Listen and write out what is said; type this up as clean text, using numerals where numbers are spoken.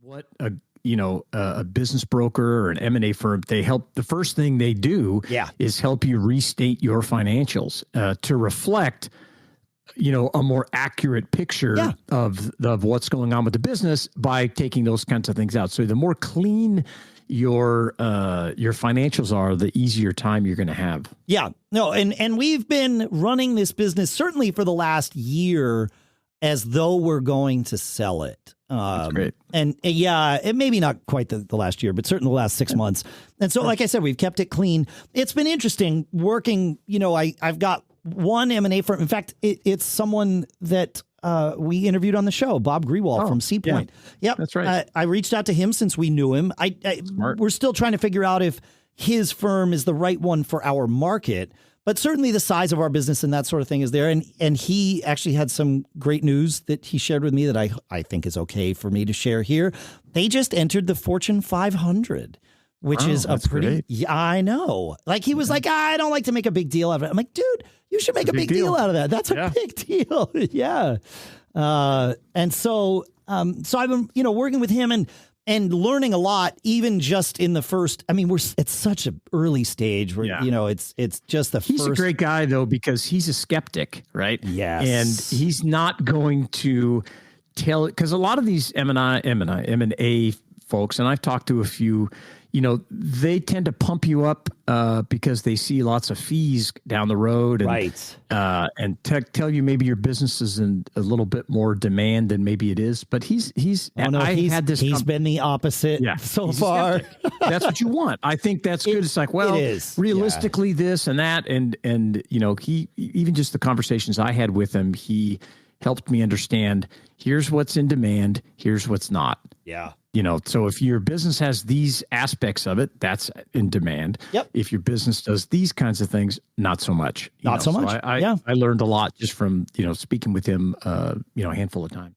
what a business broker or an M&A firm, the first thing they do is help you restate your financials to reflect, a more accurate picture of what's going on with the business by taking those kinds of things out. So the more clean your financials are, the easier time you're going to have. Yeah, no. And we've been running this business certainly for the last year as though we're going to sell it. That's great. And it maybe not quite the last year, but certainly the last 6 months. And so, like I said, we've kept it clean. It's been interesting working. I've got one M&A firm. In fact, it's someone that we interviewed on the show, Bob Grewal from Seapoint. Yeah. Yep. That's right. I reached out to him since we knew him. We're still trying to figure out if his firm is the right one for our market. But certainly the size of our business and that sort of thing is there. And he actually had some great news that he shared with me that I think is okay for me to share here. They just entered the Fortune 500, which is a pretty, great. Yeah, I know. Like he was like, I don't like to make a big deal out of it. I'm like, dude, you should make a big deal out of that. That's a big deal. Yeah. And so I've been, working with him and learning a lot, even just in the first. I mean, it's such an early stage where it's just the He's a great guy though, because he's a skeptic, right? Yes, and he's not going to tell it, because a lot of these M&A folks, and I've talked to a few, they tend to pump you up because they see lots of fees down the road, and, right? And tell you maybe your business is in a little bit more demand than maybe it is. But he's been the opposite so far. That's what you want. I think that's good. It's like, well, realistically, this and that, and he, even just the conversations I had with him, he helped me understand, here's what's in demand, here's what's not. Yeah. So if your business has these aspects of it, that's in demand. Yep. If your business does these kinds of things, not so much. So much. I learned a lot just from, speaking with him, a handful of times.